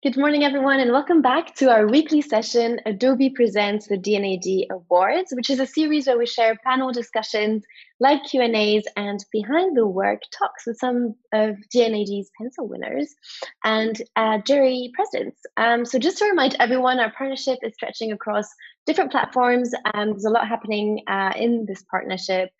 Good morning, everyone, and welcome back to our weekly session, Adobe Presents the D&AD Awards, which is a series where we share panel discussions, live Q&As, and behind-the-work talks with some of D&AD's pencil winners and jury presidents. So just to remind everyone, our partnership is stretching across different platforms. There's a lot happening in this partnership.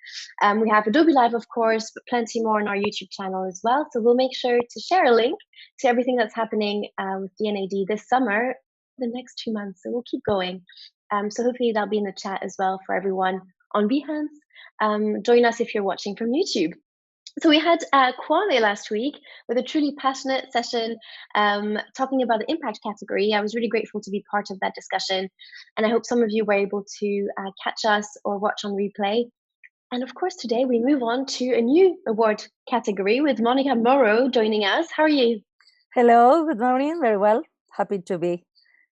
We have Adobe Live, of course, but plenty more on our YouTube channel as well. So we'll make sure to share a link to everything that's happening with D&AD this summer, the next 2 months. So we'll keep going. So hopefully that'll be in the chat as well for everyone on Behance. Join us if you're watching from YouTube. So we had Kwame last week with a truly passionate session talking about the impact category. I was really grateful to be part of that discussion, and I hope some of you were able to catch us or watch on replay. And of course, today we move on to a new award category with Mónica Moro joining us. How are you? Hello, good morning. Very well. Happy to be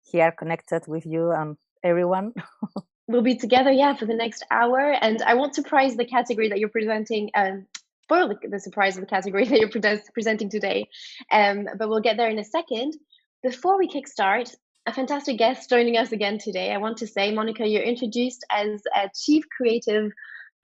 here connected with you and everyone. We'll be together, for the next hour. And I won't surprise the category that you're presenting, spoil the surprise of the category that you're presenting today. But we'll get there in a second. Before we kickstart, a fantastic guest joining us again today. I want to say, Mónica, you're introduced as a Chief Creative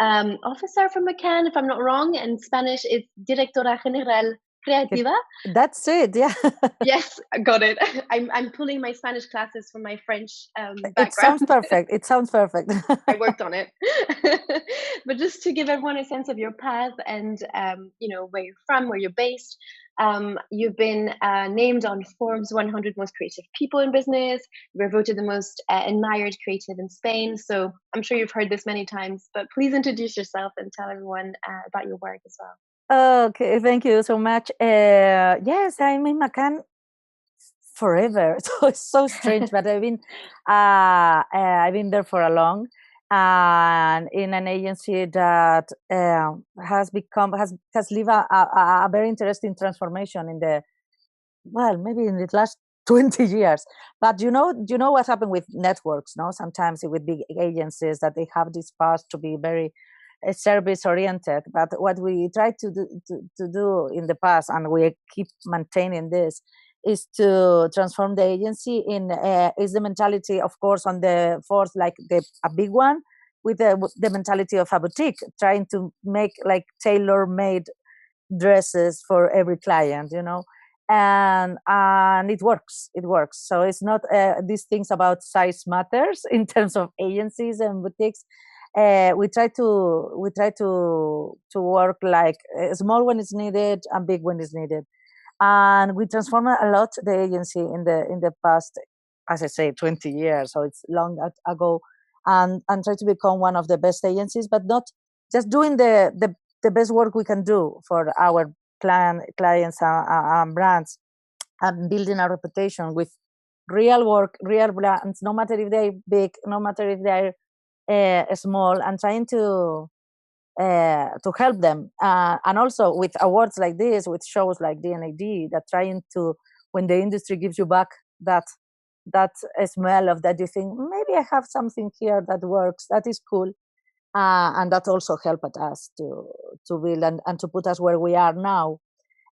Officer from McCann, if I'm not wrong. In Spanish, it's Directora General Creativa. That's it, yeah. Yes, got it. I'm pulling my Spanish classes from my French background. It sounds perfect. It sounds perfect. I worked on it. But just to give everyone a sense of your path and where you're from, where you're based, you've been named on Forbes 100 Most Creative People in Business. You were voted the most admired creative in Spain. So I'm sure you've heard this many times, but please introduce yourself and tell everyone about your work as well. Okay, thank you so much. Yes, I'm in McCann forever. So it's so strange, but I've been there for a long, and in an agency that has lived a very interesting transformation maybe in the last 20 years. But you know what happened with networks, no? Sometimes with big agencies that they have this past to be very service oriented, but what we try to do in the past, and we keep maintaining this, is to transform the agency is the mentality, of course, on the fourth, like a big one, with the mentality of a boutique, trying to make like tailor-made dresses for every client, and it works. So it's not these things about size matters in terms of agencies and boutiques. We try to work like small when it's needed and big when it's needed, and we transformed a lot the agency in the past, as I say, 20 years. So it's long ago, and try to become one of the best agencies, but not just doing the best work we can do for our clients and brands, and building a reputation with real work, real brands, no matter if they're big, no matter if they're small, and trying to help them, and also with awards like this, with shows like D&AD, that trying to, when the industry gives you back that smell of that, you think maybe I have something here that works, that is cool, and that also helped us to build and to put us where we are now.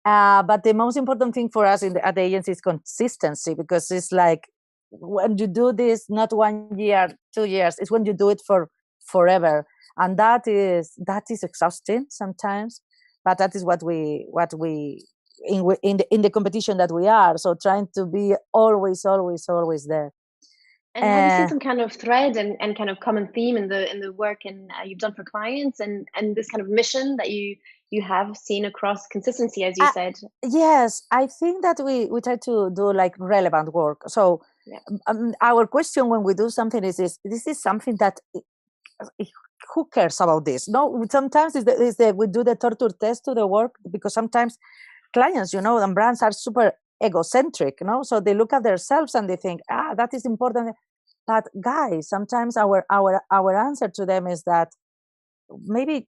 But the most important thing for us at the agency is consistency, because it's like, when you do this, not 1 year, 2 years, it's when you do it for forever, and that is exhausting sometimes. But that is what we in the competition that we are. So trying to be always there. And have you seen some kind of thread and kind of common theme in the work and you've done for clients, and this kind of mission that you have seen across consistency, as you said? Yes, I think that we try to do like relevant work. So our question when we do something is this is something that who cares about this? No, sometimes we do the torture test to the work, because sometimes clients, and brands are super egocentric, so they look at themselves and they think, that is important. But guys, sometimes our answer to them is that maybe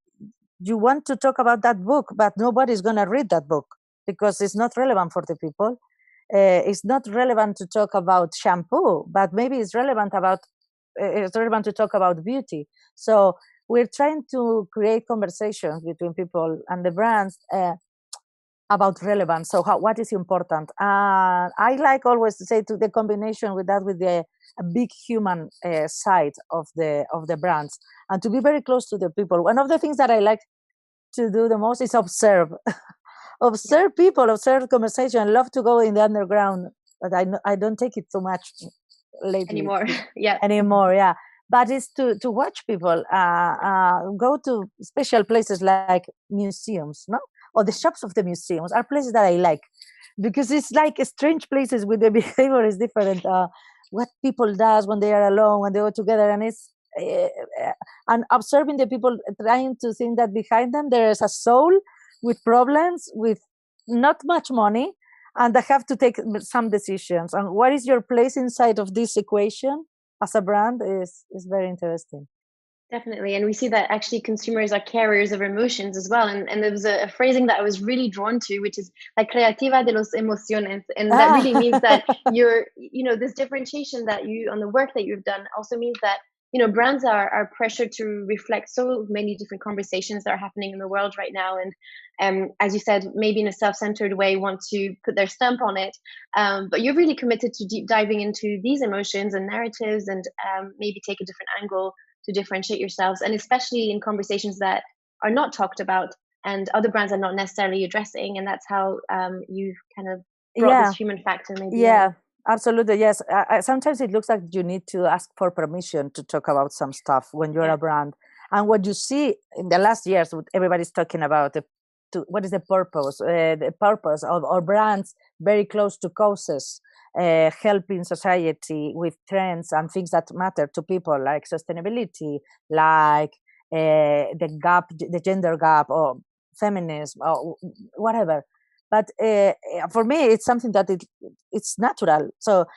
you want to talk about that book, but nobody's going to read that book because it's not relevant for the people. It's not relevant to talk about shampoo, but maybe it's relevant to talk about beauty. So we're trying to create conversations between people and the brands, about relevance. So what is important? I like always to say to the combination with that, with the a big human side of the brands, and to be very close to the people. One of the things that I like to do the most is observe. Observe people, observe conversation. I love to go in the underground, but I don't take it so much lately anymore. Yeah. anymore. Yeah, but it's to watch people. Go to special places like museums, no, or the shops of the museums are places that I like, because it's like strange places with the behavior is different. What people does when they are alone, when they go together, and it's and observing the people, trying to think that behind them there is a soul with problems, with not much money, and they have to take some decisions. And what is your place inside of this equation as a brand is very interesting. Definitely. And we see that actually consumers are carriers of emotions as well. And there was a phrasing that I was really drawn to, which is like creativa de los emociones. And that really means that you're, this differentiation that you, on the work that you've done, also means that, brands are pressured to reflect so many different conversations that are happening in the world right now. And as you said, maybe in a self-centered way, want to put their stamp on it. But you're really committed to deep diving into these emotions and narratives, and maybe take a different angle to differentiate yourselves, and especially in conversations that are not talked about and other brands are not necessarily addressing. And that's how you've kind of brought this human factor maybe. Yeah. Absolutely, yes. Sometimes it looks like you need to ask for permission to talk about some stuff when you're a brand. And what you see in the last years, everybody's talking about what is the purpose? The purpose of our brands very close to causes, helping society with trends and things that matter to people, like sustainability, like the gender gap, or feminism, or whatever. But for me, it's something that it's natural. So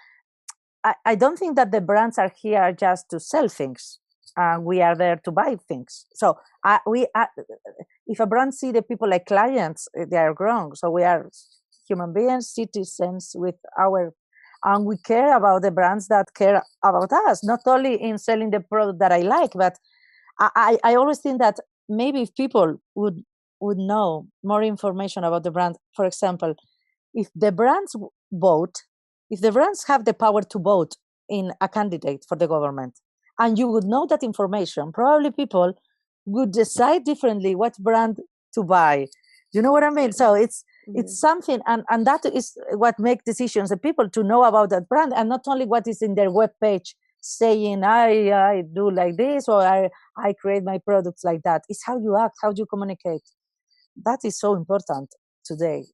I don't think that the brands are here just to sell things. We are there to buy things. So if a brand see the people like clients, they are wrong. So we are human beings, citizens with and we care about the brands that care about us, not only in selling the product that I like, but I always think that maybe if people would know more information about the brand. For example, if the brands vote, if the brands have the power to vote in a candidate for the government, and you would know that information, probably people would decide differently what brand to buy. You know what I mean? So it's something, and that is what makes decisions, the people to know about that brand, and not only what is in their webpage saying I do like this, or I create my products like that. It's how you act, how you communicate. That is so important today,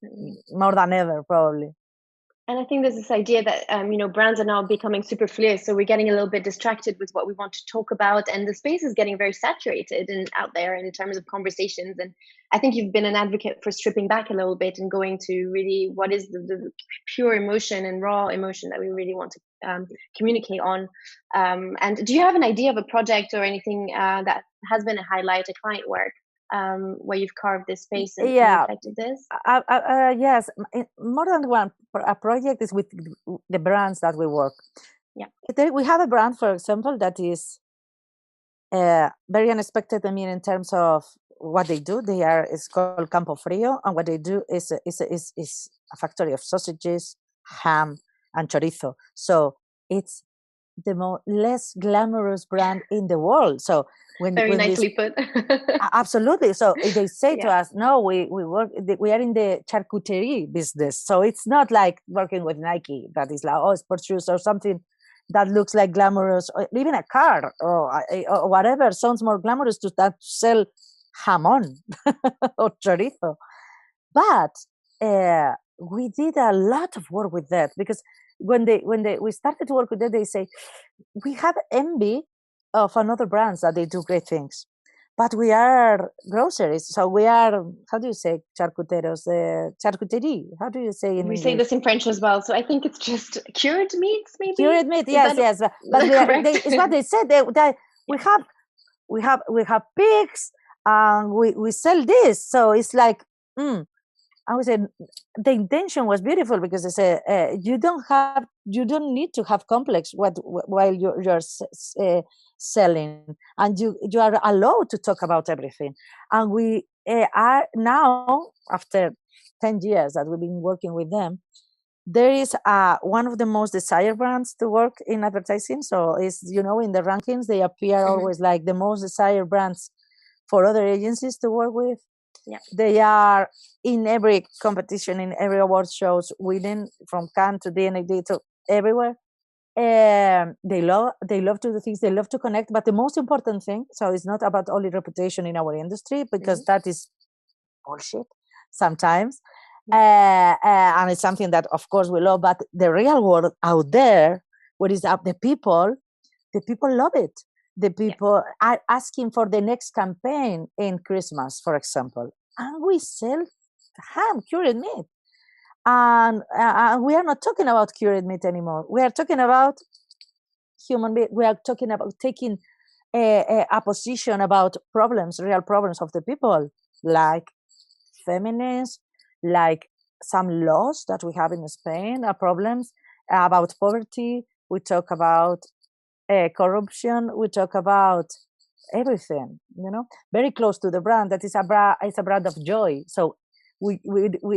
more than ever, probably. And I think there's this idea that brands are now becoming superfluous, so we're getting a little bit distracted with what we want to talk about, and the space is getting very saturated and out there in terms of conversations. And I think you've been an advocate for stripping back a little bit and going to really what is the pure emotion and raw emotion that we really want to communicate on. And do you have an idea of a project or anything that has been a highlight, a client work, where you've carved this space and reflected this? Yes, more than one. A project is with the brands that we work. Yeah, we have a brand, for example, that is very unexpected. I mean, in terms of what they do, it's called Campo Frio, and what they do is a factory of sausages, ham, and chorizo. So it's the less glamorous brand in the world. So when nicely put. Absolutely. So they say to us, no, we are in the charcuterie business. So it's not like working with Nike, that is like sports shoes or something that looks like glamorous, or even a car or whatever sounds more glamorous to sell jamon or chorizo. But we did a lot of work with that, because when we started to work with that, they say we have envy of another brands that they do great things, but we are groceries, so we are, how do you say charcuteros? Charcuterie. How do you say in English? We say this in French as well, so I think it's just cured meats, maybe. Cured meat, yes. But it's what they said. We have pigs, and we sell this. So it's like, I would say the intention was beautiful, because they say you don't need to have complex while you're selling, and you are allowed to talk about everything. And we are now, after 10 years that we've been working with them, there is one of the most desired brands to work in advertising. So is, you know, in the rankings, they appear always like the most desired brands for other agencies to work with. Yeah. They are in every competition, in every award shows, winning from Cannes to D&AD to everywhere. They love to do things, they love to connect. But the most important thing, so it's not about only reputation in our industry, because that is bullshit sometimes. And it's something that, of course, we love. But the real world out there, what is up, the people love it. The people are asking for the next campaign in Christmas, for example, and we sell ham, cured meat. And we are not talking about cured meat anymore. We are talking about human being. We are talking about taking a position about problems, real problems of the people, like feminism, like some laws that we have in Spain, problems about poverty. We talk about corruption. We talk about everything, you know, very close to the brand. That is it's a brand of joy. So we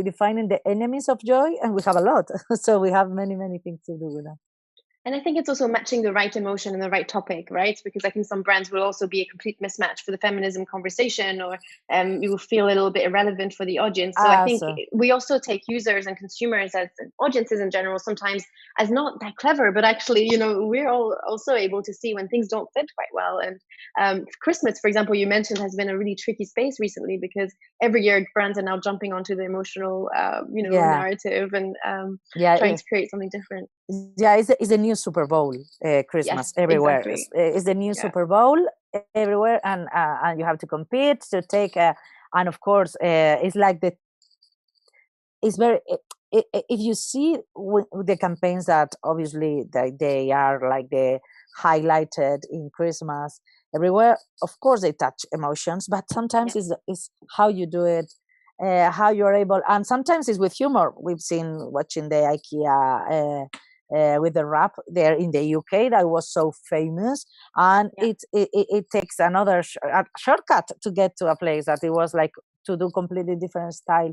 defining the enemies of joy, and we have a lot. So we have many things to do with that. And I think it's also matching the right emotion and the right topic, right? Because I think some brands will also be a complete mismatch for the feminism conversation, or you will feel a little bit irrelevant for the audience. So I think we also take users and consumers as audiences in general sometimes as not that clever, but actually, you know, we're all also able to see when things don't fit quite well. And Christmas, for example, you mentioned, has been a really tricky space recently, because every year brands are now jumping onto the emotional, narrative and trying to create something different. Yeah, it's a new Super Bowl, Christmas, everywhere. Exactly. It's the new Super Bowl everywhere, and you have to compete to take and of course it's like it's very if you see the campaigns that obviously they are like the highlighted in Christmas everywhere, of course they touch emotions, but sometimes it's how you do it, how you're able, and sometimes it's with humor. We've seen watching the IKEA with the wrap there in the UK that was so famous, and it takes another shortcut to get to a place that it was like to do completely different style.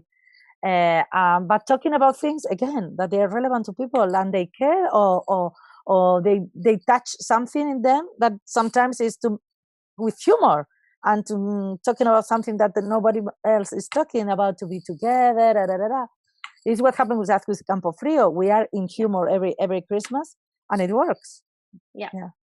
But talking about things again that they are relevant to people and they care, or they touch something in them that sometimes is with humor, and to talking about something that nobody else is talking about, to be together. This is what happened with us with Campo Frio. We are in humor every Christmas, and it works. Yeah.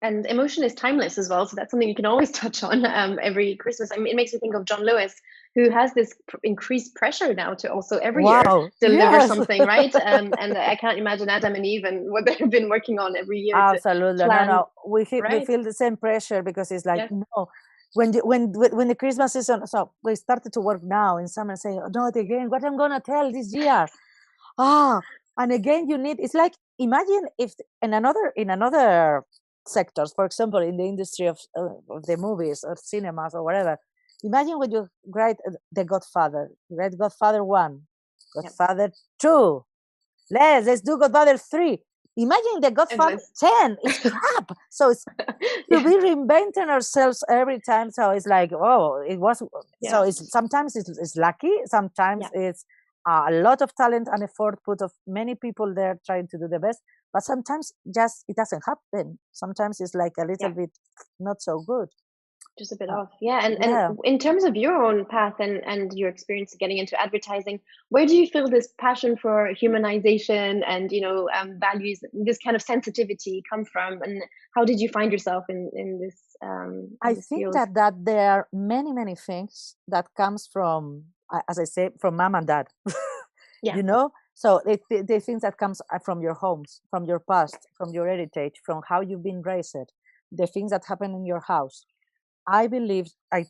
And emotion is timeless as well, so that's something you can always touch on every Christmas. I mean, it makes me think of John Lewis, who has this increased pressure now to also every year deliver something, right? And I can't imagine Adam and Eve and what they've been working on every year. Absolutely, no, we feel the same pressure, because it's like no. When the Christmas season, so we started to work now in summer, saying, oh, no, again, what I'm gonna tell this year? And again, it's like, imagine if in another sectors, for example, in the industry of the movies or cinemas or whatever. Imagine when you write The Godfather, you write Godfather 1, Godfather 2. Let's do Godfather 3. Imagine The Godfather 10. It's crap. So it's to be reinventing ourselves every time. So it's like, oh, it was. So it's sometimes it's lucky. Sometimes it's a lot of talent and effort put of many people there trying to do the best. But sometimes just it doesn't happen. Sometimes it's like a little bit not so good. Just a bit off. And in terms of your own path and your experience getting into advertising, where do you feel this passion for humanization and, values, this kind of sensitivity come from? And how did you find yourself in this I think field? that there are many things that comes from, as I say, from mom and dad. So the things that comes from your homes, from your past, from your heritage, from how you've been raised, the things that happen in your house. I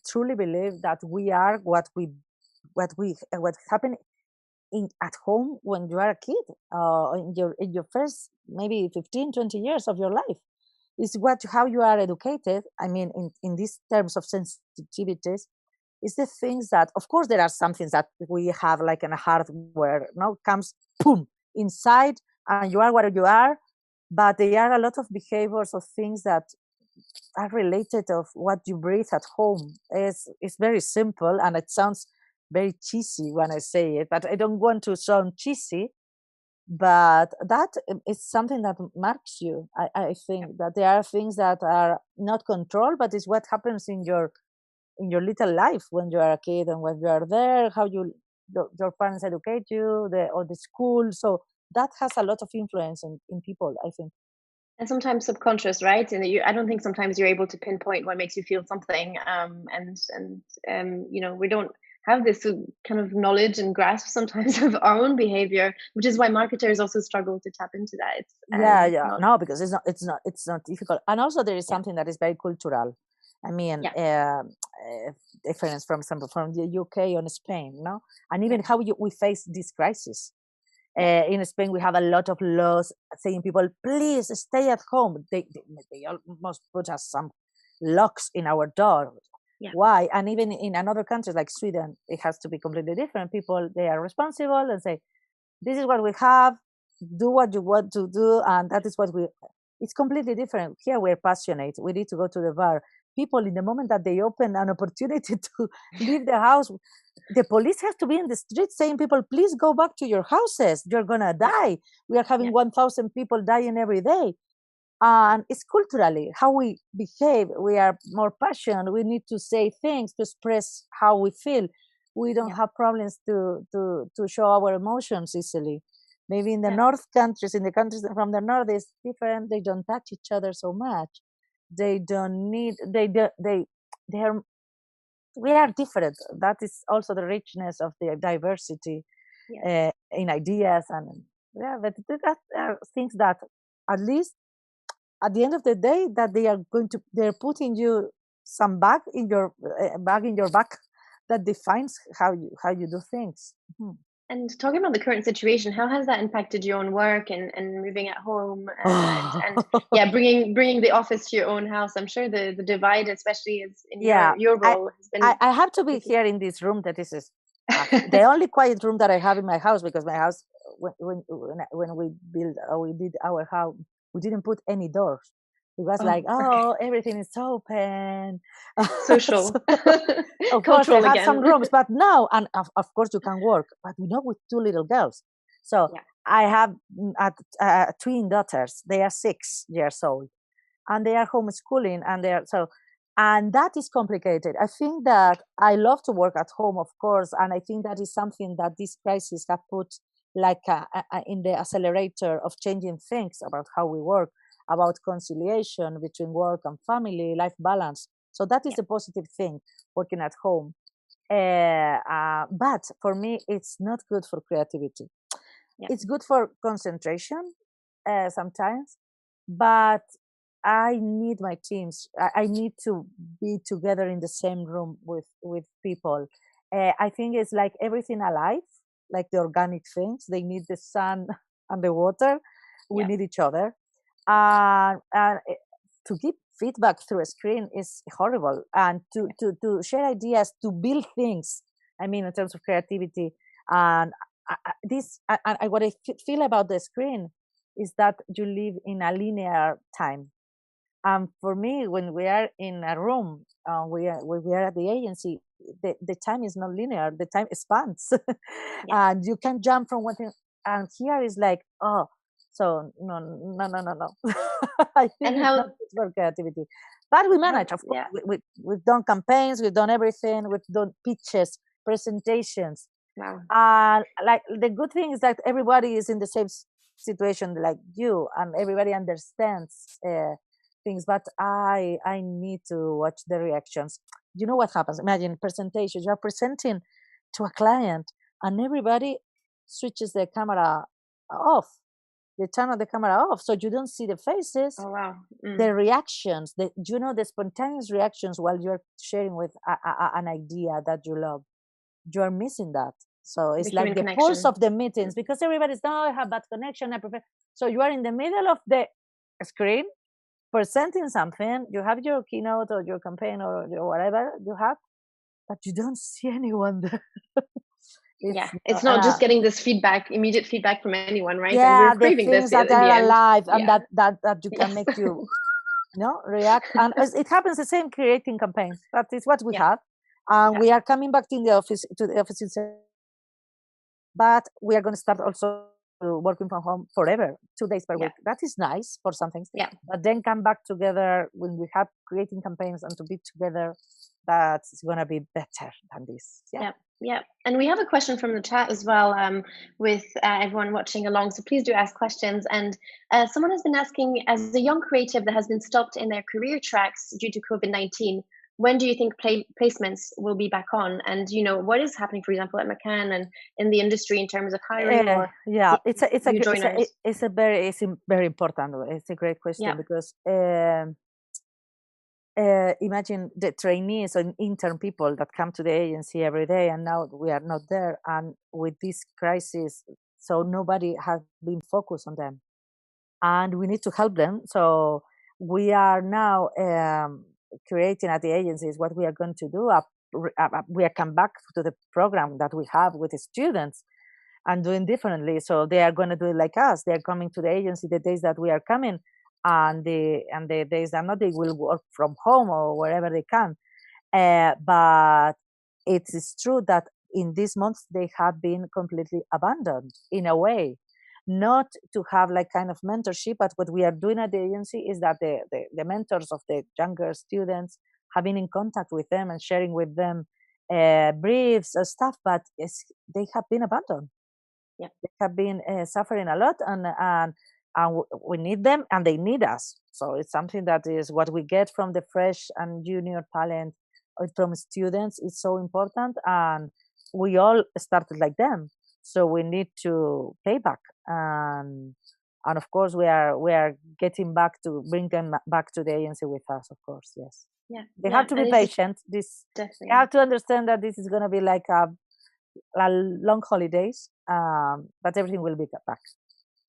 truly believe that we are what happened at home when you are a kid, in your first maybe 15, 20 years of your life. Is how you are educated. I mean, in these terms of sensitivities, is the things that, of course, there are some things that we have like in a hardware, comes boom inside, and you are what you are. But there are a lot of behaviors of things that are related of what you breathe at home. It's very simple, and it sounds very cheesy when I say it, but I don't want to sound cheesy. But that is something that marks you. I think that there are things that are not controlled, but it's what happens in your little life when you are a kid and when you are there, how your parents educate you, or the school. So that has a lot of influence in people, I think. And sometimes subconscious, right? And I don't think sometimes you're able to pinpoint what makes you feel something. We don't have this kind of knowledge and grasp sometimes of our own behavior, which is why marketers also struggle to tap into that. It's Yeah, not, no, because it's not difficult. And also there is yeah, something that is very cultural. I mean, yeah, difference from example from the UK and Spain, no, and even yeah, how we face this crisis. yeah, In Spain, we have a lot of laws saying people, please stay at home. They almost put us some locks in our door. yeah, Why? And even in another countries like Sweden, it has to be completely different. People, they are responsible and say, this is what we have, do what you want to do, and that is what it's completely different. Here we're passionate, we need to go to the bar. People, in the moment that they open an opportunity to leave the house, the police have to be in the street saying, people, please go back to your houses, you're gonna die. We are having yeah, 1,000 people dying every day. And it's culturally how we behave. We are more passionate, we need to say things to express how we feel. We don't yeah, have problems to show our emotions easily. Maybe in the yeah. north countries, in the countries from the north, is different. They don't touch each other so much. They don't need, they are, we are different. That is also the richness of the diversity Yes. in ideas. And yeah, but that are things that at least at the end of the day, that they're putting you some bag in your back that defines how you do things. Mhm. And talking about the current situation, how has that impacted your own work and moving at home, and Oh, yeah, bringing the office to your own house? I'm sure the divide, especially is in yeah. your I, role, has I been I have to be tricky. here in this room. That is the only quiet room that I have in my house, because my house, when we built or we did our house, we didn't put any doors. It was Oh, like, okay. oh, everything is open. So, Social, of course, I cultural have some again. rooms, but now, and of course, you can work, but with two little girls. So Yeah, I have twin daughters. They are 6 years old, and they are homeschooling, and and that is complicated. I think that I love to work at home, of course, and I think that is something that this crisis have put like in the accelerator of changing things about how we work, about conciliation between work and family, life balance. So that is yeah, a positive thing, working at home. But for me, it's not good for creativity. yeah, It's good for concentration sometimes, but I need my teams. I need to be together in the same room with people. I think it's like everything alive, like the organic things. They need the sun and the water. We yeah, need each other. And to give feedback through a screen is horrible. And to share ideas, to build things. I mean, in terms of creativity, and what I feel about the screen is that you live in a linear time. For me, when we are in a room, when we are at the agency, the time is not linear. The time expands, yeah. and you can jump from one thing. And here is like, oh, so no, no, no, no, no. I think And it's not good for creativity, but we manage. Of course, yeah, we've done campaigns, we've done everything, we've done pitches, presentations, wow, and like the good thing is that everybody is in the same situation like you, and everybody understands things. But I need to watch the reactions. You know what happens? Imagine presentation. You are presenting to a client, and everybody switches their camera off. They turn on the camera off, so you don't see the faces, oh wow, the reactions, the spontaneous reactions while you're sharing with an idea that you love. You're missing that. So the it's like human the pulse connection. of the meetings, because everybody's, no, I have bad connection, I prefer. So you are in the middle of the screen presenting something. You have your keynote or your campaign or whatever you have, but you don't see anyone there. Yeah, It's it's not just getting this feedback, immediate feedback from anyone, right? And we're yeah, the craving this things that in the are end. alive and Yeah, that you can yes, make you react. And it happens the same creating campaigns. That is what we yeah, have. And we are coming back to the office but we are going to start also working from home forever, 2 days per week. That is nice for some things. But then come back together when we have creating campaigns and to be together, that's going to be better than this. Yeah. And we have a question from the chat as well, with everyone watching along. So please do ask questions. And someone has been asking, as a young creative that has been stopped in their career tracks due to COVID-19, when do you think placements will be back on? And what is happening, for example, at McCann and in the industry in terms of hiring or it's a very important. It's a great question because imagine the trainees and intern people that come to the agency every day, and now we are not there. And with this crisis, so nobody has been focused on them, and we need to help them. So we are now creating at the agencies what we are going to do. We are come back to the program that we have with the students and doing differently. So they are going to do it like us. They are coming to the agency the days that we are coming, and the days that not, they will work from home or wherever they can. But it is true that in these months they have been completely abandoned in a way. Not to have like kind of mentorship, but what we are doing at the agency is that the mentors of the younger students have been in contact with them and sharing with them briefs and stuff, but they have been abandoned. They have been suffering a lot, and we need them and they need us. So it's something that is what we get from the fresh and junior talent from students. It's so important, and we all started like them. So we need to pay back, and of course we are getting back to bring them back to the agency with us. Of course, yes. They have to be patient. They have to understand that this is going to be like a long holidays, but everything will be back.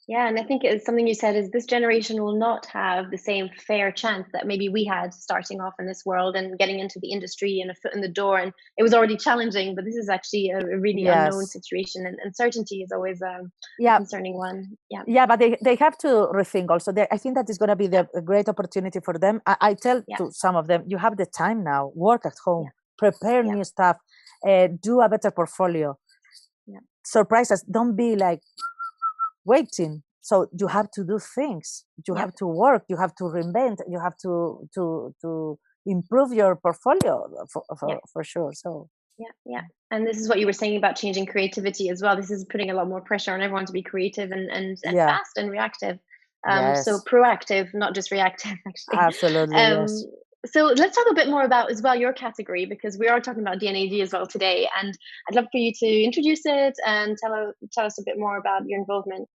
Yeah, and I think it's something you said is this generation will not have the same fair chance that maybe we had starting off in this world and getting into the industry and a foot in the door. And it was already challenging, but this is actually a really unknown situation, and uncertainty is always a concerning one. But they have to rethink also. I think that is going to be a great opportunity for them. I tell to some of them, you have the time now, work at home, prepare new stuff, do a better portfolio, surprise us, don't be like waiting. So you have to do things, you have to work, you have to reinvent, you have to improve your portfolio for sure. So and this is what you were saying about changing creativity as well. This is putting a lot more pressure on everyone to be creative and fast and reactive. So proactive, not just reactive, actually. Absolutely. Yes. So let's talk a bit more about as well your category, because we are talking about D&AD as well today, and I'd love for you to introduce it and tell us a bit more about your involvement.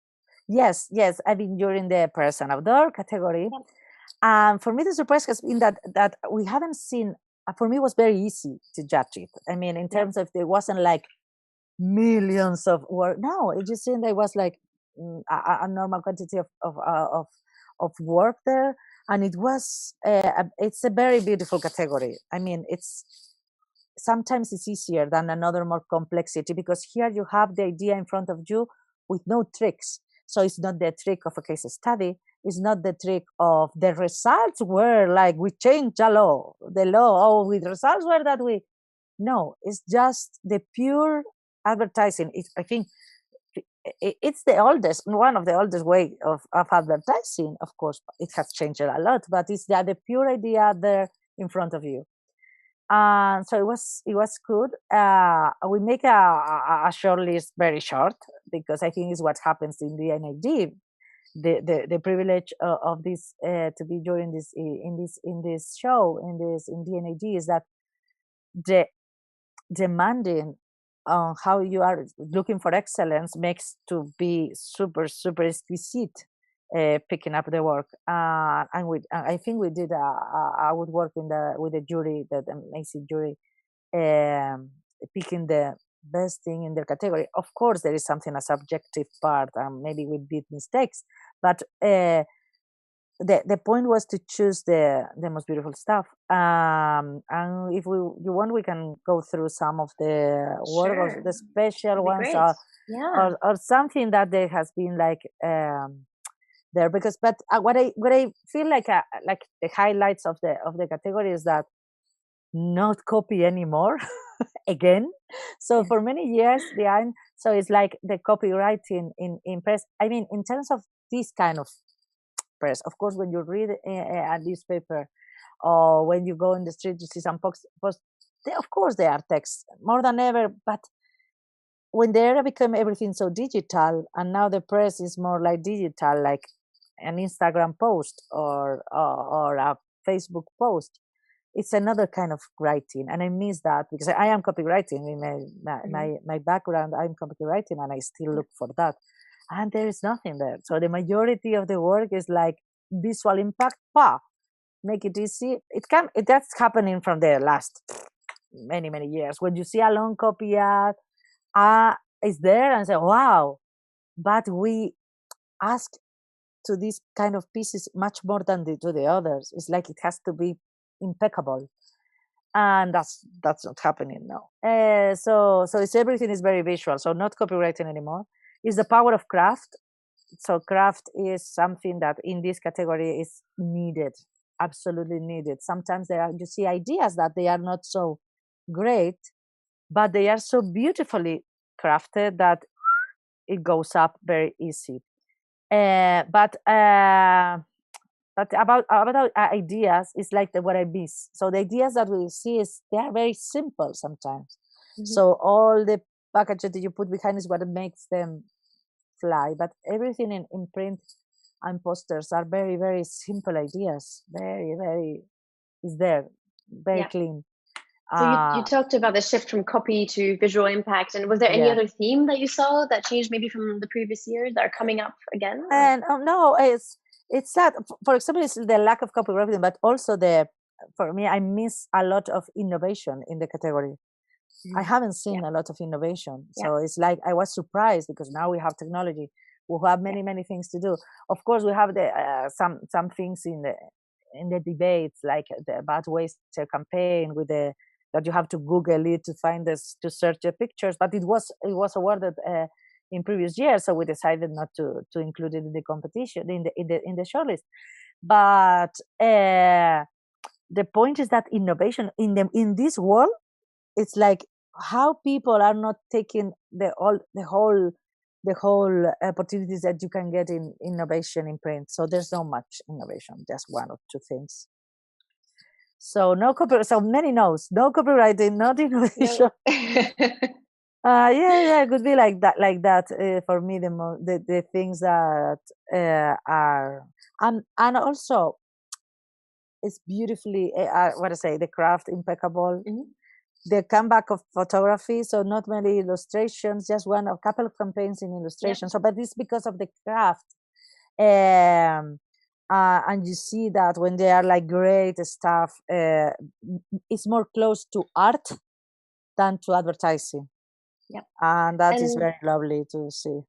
Yes, I've been during the person outdoor category, and for me the surprise has been that we haven't seen. For me, it was very easy to judge it. I mean, in terms of there wasn't like millions of work. No, it just seemed there was like a normal quantity of work there, and it was it's a very beautiful category. I mean, sometimes it's easier than another more complexity, because here you have the idea in front of you with no tricks. So it's not the trick of a case study. It's not the trick of the results were like we changed the law. With results were that we. No, it's just the pure advertising. I think it's one of the oldest way of advertising. Of course, it has changed a lot, but it's the pure idea there in front of you. So it was good. We make a short list very short, because I think is what happens in the D&AD. The privilege of this to be during this in this show in D&AD is that the demanding on how you are looking for excellence makes to be super exquisite picking up the work, and I think we did a good work with the jury, the amazing jury, picking the best thing in their category. Of course, there is something a subjective part, and maybe we did mistakes, but the point was to choose the most beautiful stuff. And if you want, we can go through some of the work, or the special ones, or something that there has been like there. Because what I feel like the highlights of the category is that not copy anymore again. So for many years behind, so it's like the copywriting in press. I mean, in terms of this kind of press, of course, when you read a newspaper or when you go in the street, you see some posts. Of course, they are text more than ever, but when the era became everything so digital, and now the press is more like digital, like an Instagram post or a Facebook post, it's another kind of writing, and I miss that because I am copywriting in my background. I'm copywriting, and I still look for that, and there is nothing there. So the majority of the work is like visual impact. Make it easy. That's happening from the last many years. When you see a long copy ad, is there and say, wow, but we ask to these kind of pieces much more than to the others. It's like it has to be impeccable, and that's not happening now. So it's everything is very visual. So not copywriting anymore. It's the power of craft. So craft is something that in this category is needed, absolutely needed. Sometimes you see ideas that they are not so great, but they are so beautifully crafted that it goes up very easy. But about ideas is like what I miss. So the ideas that we see they are very simple sometimes. So all the packaging that you put behind is what makes them fly. But everything in print and posters are very simple ideas. Very is there, very clean. So you talked about the shift from copy to visual impact, and was there any other theme that you saw that changed maybe from the previous years that are coming up again? And no, it's that, for example, it's the lack of copywriting, but also for me, I miss a lot of innovation in the category. I haven't seen a lot of innovation. So it's like I was surprised because now we have technology. We have many things to do. Of course, we have some things in the debates, like the bad waste campaign with that you have to Google it to find this, to search the pictures. But it was awarded in previous years, so we decided not to include it in the competition in the shortlist. But the point is that innovation in this world, it's like how people are not taking the whole opportunities that you can get in innovation in print. So there's not much innovation, just one or two things. So so many no's, no copywriting, not innovation. It could be like that for me. The things that are and also it's beautifully what I say, the craft impeccable. The comeback of photography, so not many illustrations, just a couple of campaigns in illustration. So, but it's because of the craft, and you see that when they are like great stuff, it's more close to art than to advertising. And that is very lovely to see.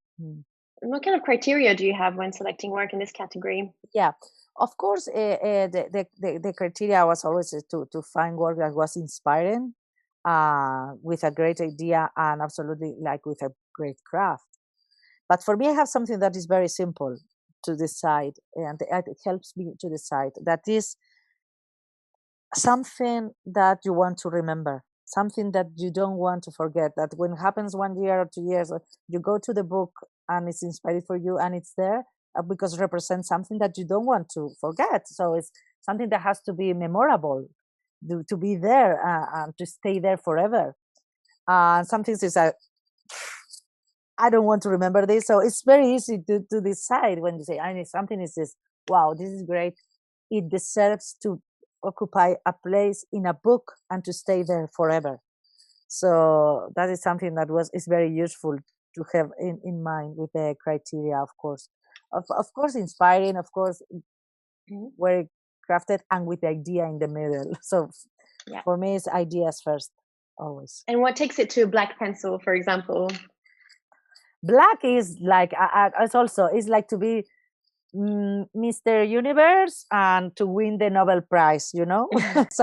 What kind of criteria do you have when selecting work in this category? Yeah, of course, the criteria was always to find work that was inspiring, with a great idea, and absolutely like with a great craft. But for me, I have something that is very simple to decide, and it helps me to decide. That is something that you want to remember, something that you don't want to forget, that when it happens 1 year or 2 years, you go to the book and it's inspired for you and it's there because it represents something that you don't want to forget. So it's something that has to be memorable, to be there and to stay there forever. Some things is I don't want to remember this. So it's very easy to decide when you say, I need something is this, wow, this is great. It deserves to occupy a place in a book and to stay there forever. So that is something that is very useful to have in mind with the criteria, of course. Of course, inspiring, of course, very crafted, and with the idea in the middle. So for me, it's ideas first, always. And what takes it to a black pencil, for example? Black is like, it's like to be Mr. Universe and to win the Nobel Prize, so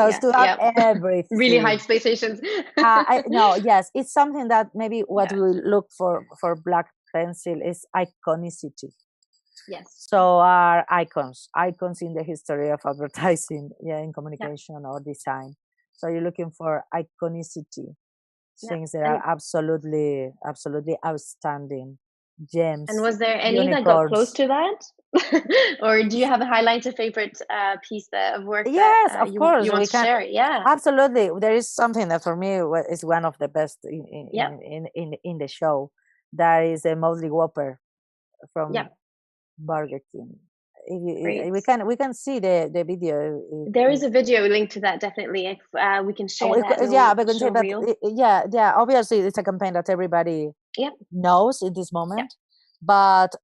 it's to have everything. Really high expectations. Yes, it's something that maybe what we look for black pencil is iconicity. Yes. So are icons in the history of advertising, in communication or design. So you're looking for iconicity, things that are absolutely outstanding, gems, and was there any that got close unicorns. to that? Or do you have a highlight, a favorite piece of work Yes, that of course you want we to can. share? Yeah, Absolutely, there is something that for me is one of the best yeah, in the show. That is a Moldy Whopper yeah. from Burger King. Great. We can see the video. There is a video linked to that, definitely. If we can share that Yeah, little we can say, show but reel. yeah. Obviously, it's a campaign that everybody Yep. knows in this Yep. moment. But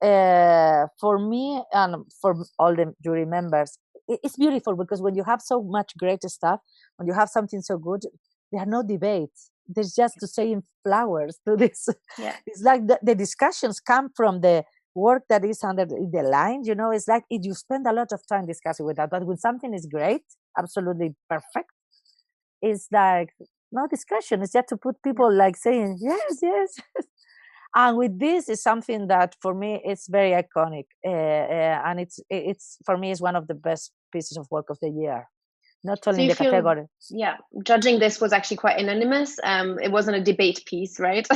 for me and for all the jury members, it's beautiful because when you have so much great stuff, when you have something so good, there are no debates. There's just to say in flowers to this. Yeah. It's like the discussions come from the work that is under the line. You know, it's like you spend a lot of time discussing with that. But when something is great, absolutely perfect, it's like no discussion. It's just to put people like saying yes, yes. And with this is something that for me it's very iconic, and it's for me is one of the best pieces of work of the year, not So only in you the feel, category. yeah, judging this was actually quite anonymous. It wasn't a debate piece, right?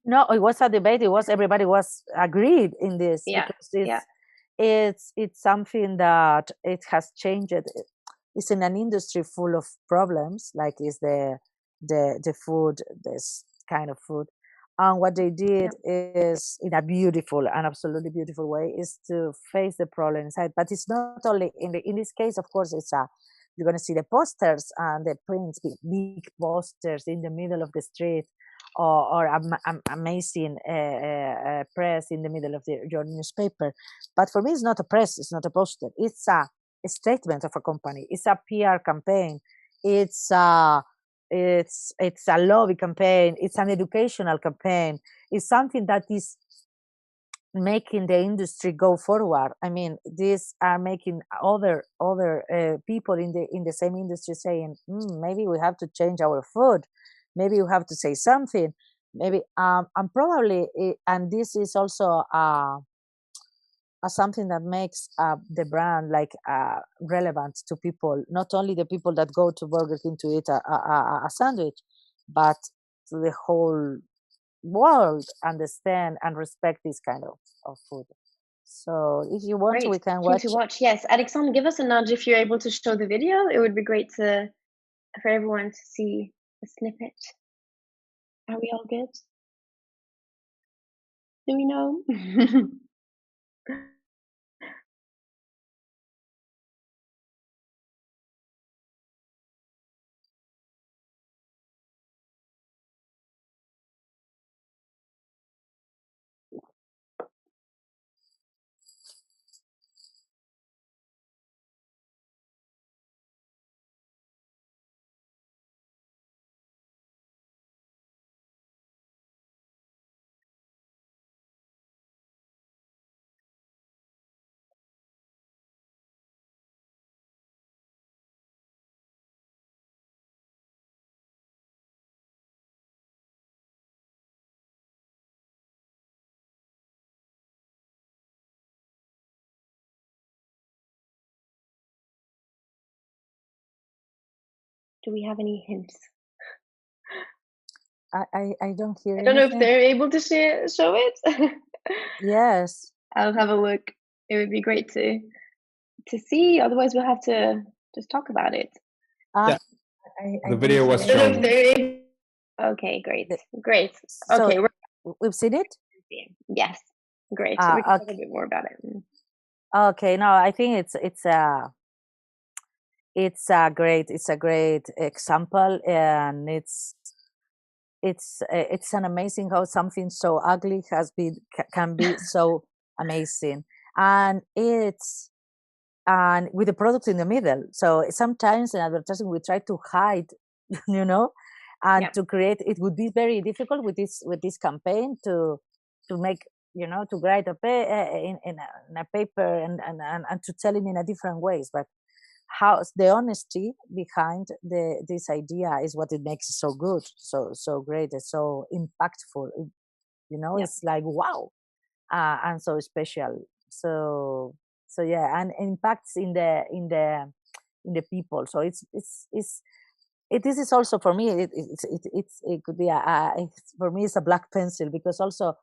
No, it was a debate. It was everybody was agreed in this Yeah. because Yeah. it's something that it has changed. It's in an industry full of problems, like is the food, this kind of food. And what they did is, in a beautiful and absolutely beautiful way, is to face the problem inside. But it's not only in this case, of course, it's a you're going to see the posters and the prints, big posters in the middle of the street, or amazing press in the middle of your newspaper. But for me, it's not a press, it's not a poster. It's a statement of a company. It's a PR campaign. It's it's a lobby campaign. It's an educational campaign. It's something that is making the industry go forward. I mean, these are making other people in the same industry saying, maybe we have to change our food. Maybe we have to say something. Maybe and probably, and this is also something that makes the brand like relevant to people, not only the people that go to Burger King to eat a sandwich, but to the whole world understand and respect this kind of food. So if you want, we Great. can Keen to watch. watch. Yes. Alexandre, give us a nudge if you're able to show the video. It would be great for everyone to see a snippet. Are we all good? Do we know? Do we have any hints? I don't hear I don't know if anything. they're able to show it. Yes. I'll have a look. It would be great to see. Otherwise, we'll have to just talk about it. Yeah, I the don't video hear was I don't know if shown. they're able. Okay, great, the- great. So Okay, we're we've seen it. yes, great. We can talk a Okay. bit more about it. Okay. No, I think it's a great example, and it's an amazing how something so ugly has been can be so amazing, and it's and with the product in the middle. So sometimes in advertising we try to hide, you know, and Yeah, to create. It would be very difficult with this campaign to make, to write in a paper and to tell it in a different ways. But how the honesty behind this idea is what it makes it so good, so great, it's so impactful. yeah, It's like wow, and so special. So yeah, and impacts in the people. So it's this is also for me. It could be for me. It's a black pencil because also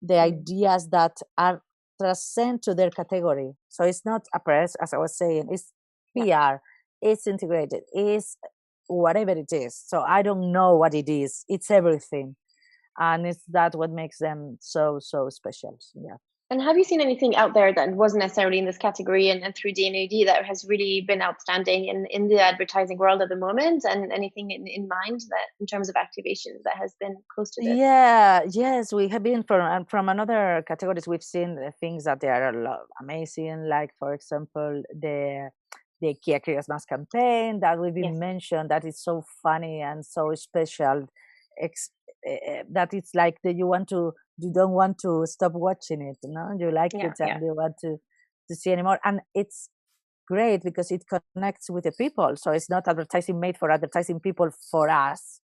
the ideas that are transcend to their category. So it's not a press, as I was saying. It's PR. It's integrated. It's whatever it is. So I don't know what it is. It's everything, and it's that what makes them so special. Yeah. And have you seen anything out there that wasn't necessarily in this category and through D&AD that has really been outstanding in the advertising world at the moment? And anything in mind that in terms of activations that has been close to this? Yeah, yes, we have been from another categories. We've seen things that they are amazing, like for example the Kia Christmas campaign that we've been mentioned. That is so funny and so special. That it's like that you don't want to stop watching it. No, you like it and you want to see anymore. And it's great because it connects with the people. So it's not advertising made for advertising people for us.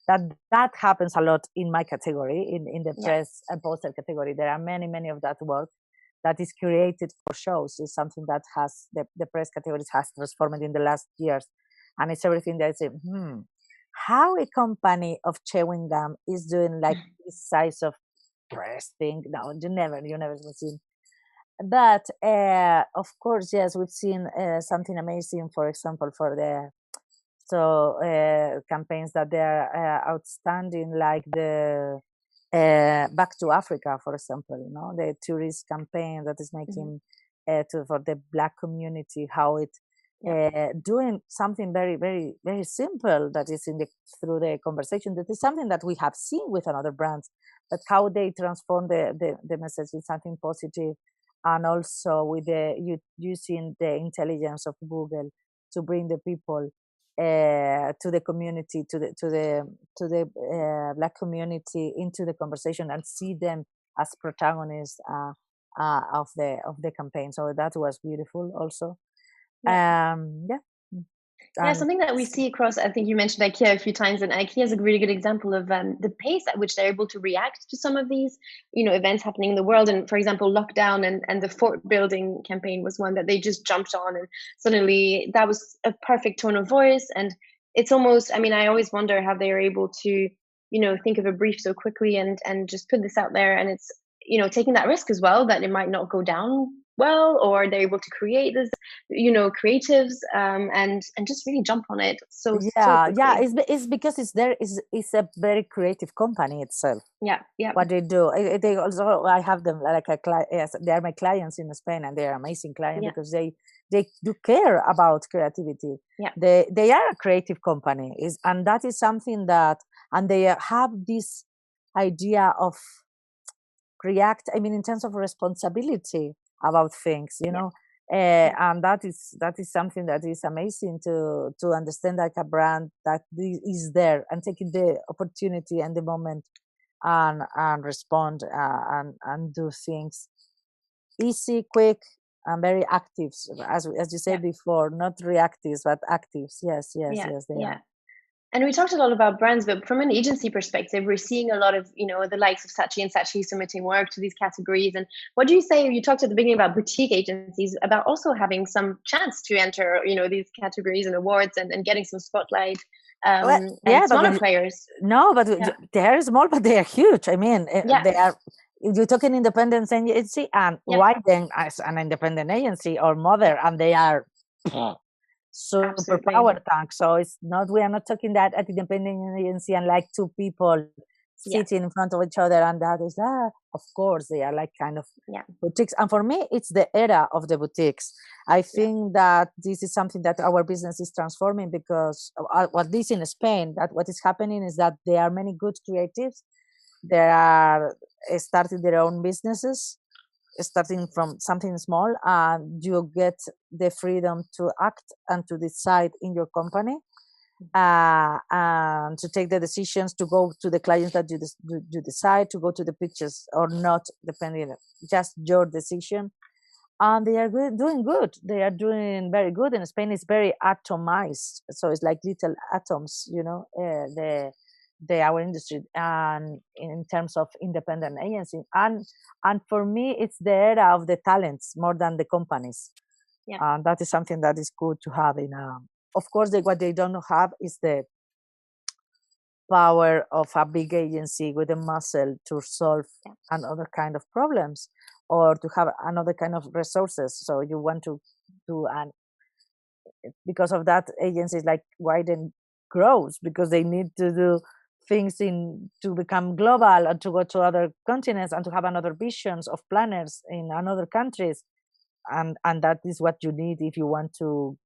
That happens a lot in my category, in the press and poster category. There are many of that work that is created for shows. It's something that has the press categories has transformed in the last years, and it's everything that is how a company of chewing gum is doing like this size of press thing. No, you never seen. But of course, yes, we've seen something amazing. For example, for the campaigns that they are outstanding, like the Back to Africa, for example, the tourist campaign that is making for the Black community, how it doing something very simple that is through the conversation. That is something that we have seen with another brands, but how they transform the message in something positive, and also with using the intelligence of Google to bring the people to the community, to the Black community into the conversation and see them as protagonists of the campaign. So that was beautiful also. Something that we see across, I think you mentioned IKEA a few times, and IKEA is a really good example of the pace at which they're able to react to some of these, events happening in the world. And for example, lockdown and the fort building campaign was one that they just jumped on, and suddenly that was a perfect tone of voice. And it's almost, I always wonder how they are able to, think of a brief so quickly and just put this out there. And it's, taking that risk as well, that it might not go down well, or they're able to create this, creatives and just really jump on it so quickly. It's because it's a very creative company itself. What they do, they also, I have them like they are my clients in Spain, and they are amazing clients because they do care about creativity. They are a creative company, and that is something that, and they have this idea of react, in terms of responsibility about things, and that is something that is amazing to understand, like a brand that is there and taking the opportunity and the moment and respond and do things easy, quick, and very active, as you said before, not reactive but active. Yes, they are. And we talked a lot about brands, but from an agency perspective, we're seeing a lot of, the likes of Saatchi and Saatchi submitting work to these categories. And what do you say, you talked at the beginning about boutique agencies, about also having some chance to enter, these categories and awards and getting some spotlight, smaller players. No, but they are small, but they are huge. They are, you're talking independent agency, and why then as an independent agency or mother, and they are super power tank. So it's not, we are not talking that at independent agency and like two people sitting in front of each other, and that is of course they are like kind of boutiques. And for me, it's the era of the boutiques. I think that this is something that our business is transforming, because at least in Spain, that what is happening is that there are many good creatives. They are starting their own businesses, starting from something small, and you get the freedom to act and to decide in your company, and to take the decisions, to go to the clients that you decide to go to the pictures or not, depending, just your decision. And they are doing good. They are doing very good. In Spain, it's very atomized, so it's like little atoms, our industry, and in terms of independent agency, and for me, it's the era of the talents more than the companies. And that is something that is good to have in of course, what they don't have is the power of a big agency with a muscle to solve another kind of problems, or to have another kind of resources. So you want to do, and because of that, agencies like widen grows, because they need to do things to become global and to go to other continents and to have another visions of planners in another countries, and that is what you need if you want to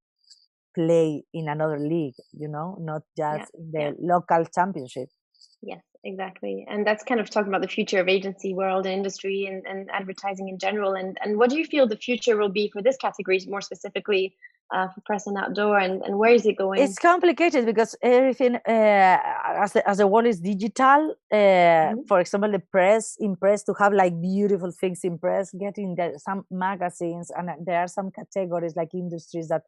play in another league, not just in the local championship. Yes, exactly. And that's kind of talking about the future of agency world and industry and advertising in general. And what do you feel the future will be for this category, more specifically for press and outdoor, and where is it going? It's complicated because everything, as the world is digital, for example, the press, in press, to have like beautiful things in press, getting some magazines, and there are some categories like industries that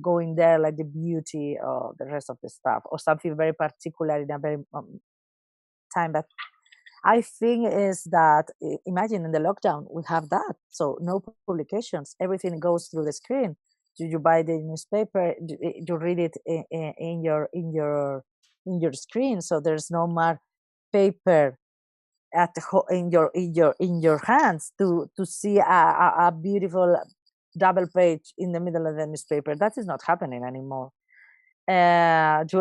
go in there, like the beauty or the rest of the stuff, or something very particular in a very time. But I think is that, imagine in the lockdown we have that, so no publications, everything goes through the screen. You buy the newspaper, you read it in your screen, so there's no more paper in your hands to see a beautiful double page in the middle of the newspaper. That is not happening anymore. You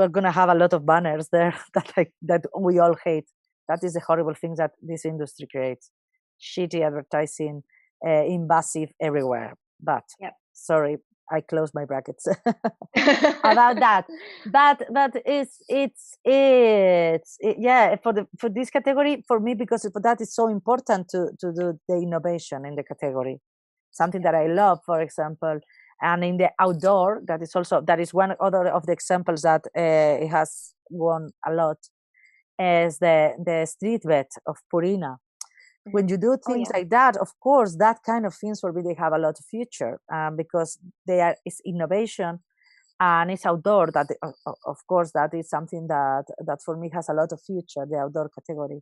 are going to have a lot of banners there that we all hate. That is the horrible thing that this industry creates. Shitty advertising, invasive everywhere. But sorry, I close my brackets about that. But it's for this category, for me, because that is so important to do the innovation in the category. Something that I love, for example. And in the outdoor, that is one other of the examples that it has won a lot, is the Street Vet of Purina. When you do things like that, of course, that kind of things for me, they have a lot of future, because it's innovation and it's outdoor. That of course, that is something that for me has a lot of future, the outdoor category.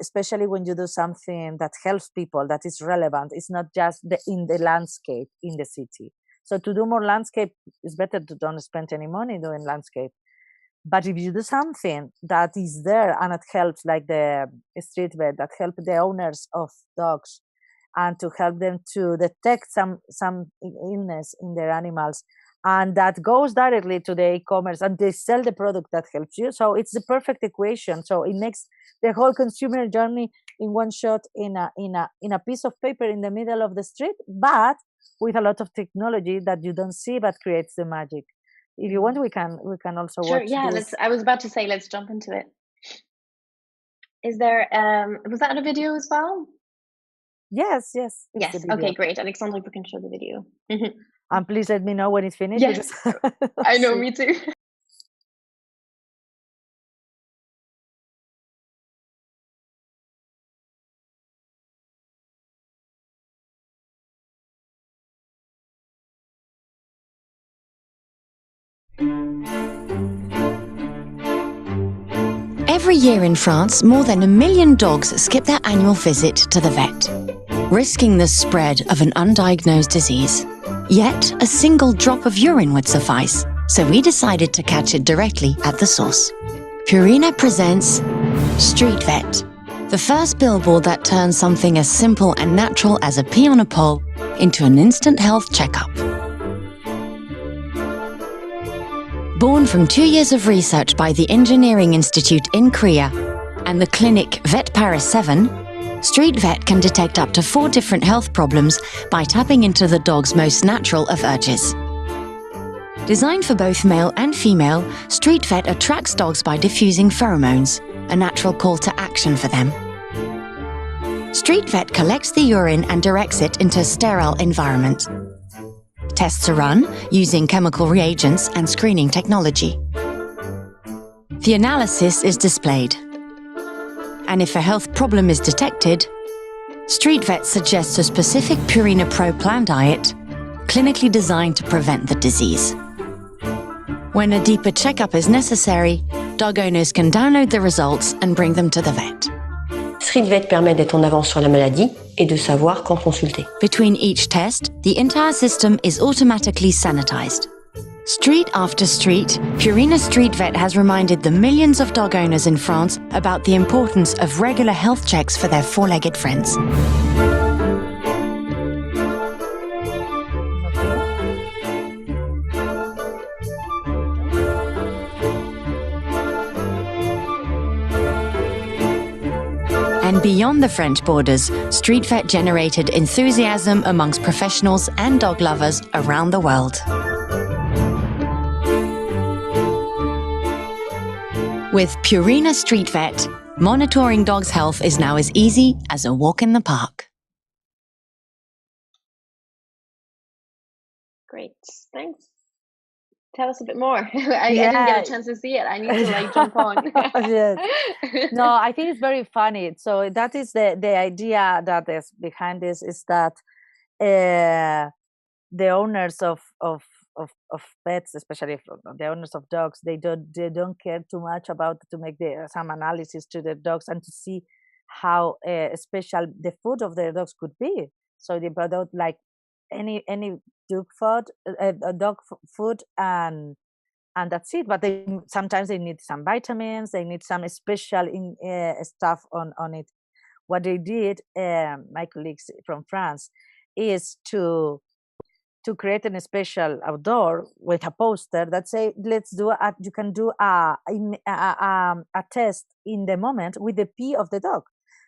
Especially when you do something that helps people, that is relevant. It's not just in the landscape in the city. So to do more landscape, it's better to don't spend any money doing landscape. But if you do something that is there and it helps, like the Street Vet, that help the owners of dogs and to help them to detect some illness in their animals, and that goes directly to the e-commerce and they sell the product that helps you. So it's the perfect equation. So it makes the whole consumer journey in one shot, in a piece of paper in the middle of the street, but with a lot of technology that you don't see, but creates the magic. If you want, we can also watch this. I was about to say, let's jump into it. Is there was that a video as well? Yes. Okay, great. Alexandre, if we can show the video. And please let me know when it's finished. Yes, I know, me too. Every year in France, more than 1 million dogs skip their annual visit to the vet, risking the spread of an undiagnosed disease. Yet, a single drop of urine would suffice, so we decided to catch it directly at the source. Purina presents Street Vet, the first billboard that turns something as simple and natural as a pee on a pole into an instant health checkup. Born from 2 years of research by the Engineering Institute in Korea and the clinic Vet Paris 7, Street Vet can detect up to 4 different health problems by tapping into the dog's most natural of urges. Designed for both male and female, Street Vet attracts dogs by diffusing pheromones, a natural call to action for them. Street Vet collects the urine and directs it into a sterile environment. Tests are run using chemical reagents and screening technology. The analysis is displayed. And if a health problem is detected, Street Vet suggests a specific Purina Pro Plan diet, clinically designed to prevent the disease. When a deeper checkup is necessary, dog owners can download the results and bring them to the vet. Street Vet permet d'être en avance sur la maladie et de savoir quand consulter. Between each test, the entire system is automatically sanitized. Street after street, Purina Street Vet has reminded the millions of dog owners in France about the importance of regular health checks for their four-legged friends. And beyond the French borders, Street Vet generated enthusiasm amongst professionals and dog lovers around the world. With Purina Street Vet, monitoring dogs' health is now as easy as a walk in the park. Great, thanks. Tell us a bit more. I didn't get a chance to see it. I need to jump on. Yes. No, I think it's very funny. So that is the idea that is behind this, is that the owners of pets, especially the owners of dogs, they don't care too much about to make some analysis to the dogs and to see how special the food of their dogs could be. So they brought out like any dog food and that's it. But sometimes they need some vitamins, they need some special stuff on it. What they did, my colleagues from France, is to create a special outdoor with a poster that say, you can do a test in the moment with the pee of the dog.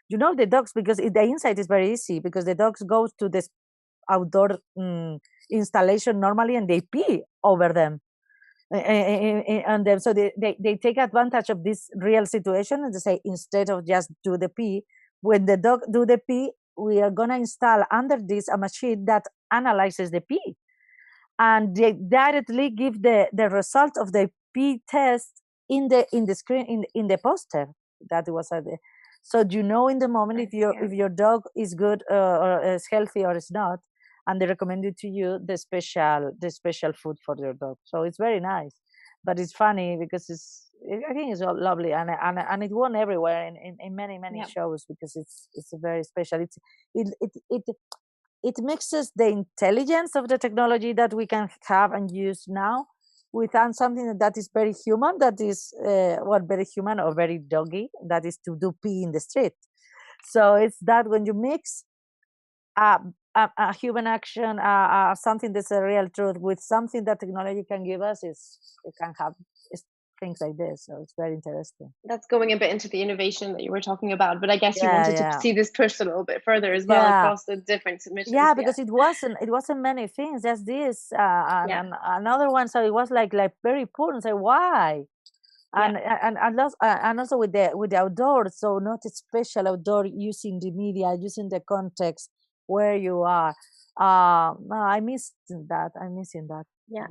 You know, the dogs, because the inside is very easy, because the dogs go to this outdoor installation normally and they pee over them. And then, so they take advantage of this real situation and they say, instead of just do the pee, when the dog do the pee, we are going to install under this a machine that analyzes the pee, and they directly give the result of the pee test in the screen in the poster. That was so you know in the moment if your dog is good or is healthy or is not, and they recommended to you the special food for your dog. So it's very nice, but it's funny because I think it's all lovely, and it won everywhere in many shows, because it's very special. It mixes the intelligence of the technology that we can have and use now with something that is very human, that is very human or very doggy, that is to do pee in the street. So it's that when you mix a human action, something that's a real truth, with something that technology can give us, it can have things like this. So it's very interesting. That's going a bit into the innovation that you were talking about, but I guess you wanted to see this pushed a little bit further as well across the different submissions. Yeah, because it wasn't many things, just this and another one. So it was like very poor, and say why. And also with the outdoor, so not a special outdoor, using the media, using the context where you are. I'm missing that. Yeah.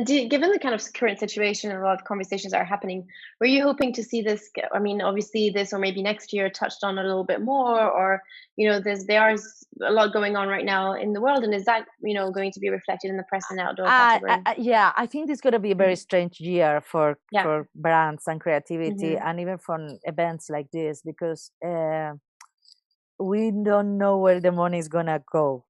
Given the kind of current situation and a lot of conversations are happening, were you hoping to see this? I mean, obviously this, or maybe next year, touched on a little bit more, or there's a lot going on right now in the world, and is that going to be reflected in the press and outdoor category? I think it's going to be a very strange year for brands and creativity, and even from events like this, because we don't know where the money is going to go.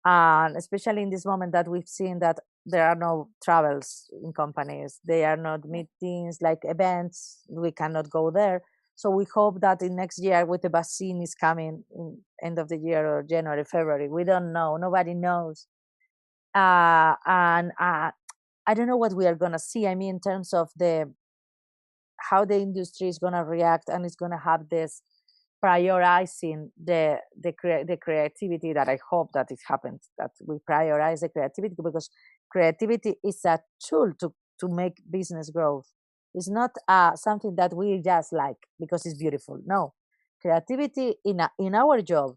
And especially in this moment that we've seen that there are no travels in companies, there are not meetings like events, we cannot go there. So we hope that in next year, with the vaccine is coming in end of the year or January, February, we don't know, nobody knows. And I don't know what we are going to see. I mean, in terms of how the industry is going to react, and it's going to have this prioritizing the creativity, that I hope that it happens, that we prioritize the creativity, because creativity is a tool to make business growth. It's not something that we just like because it's beautiful. No, creativity in our job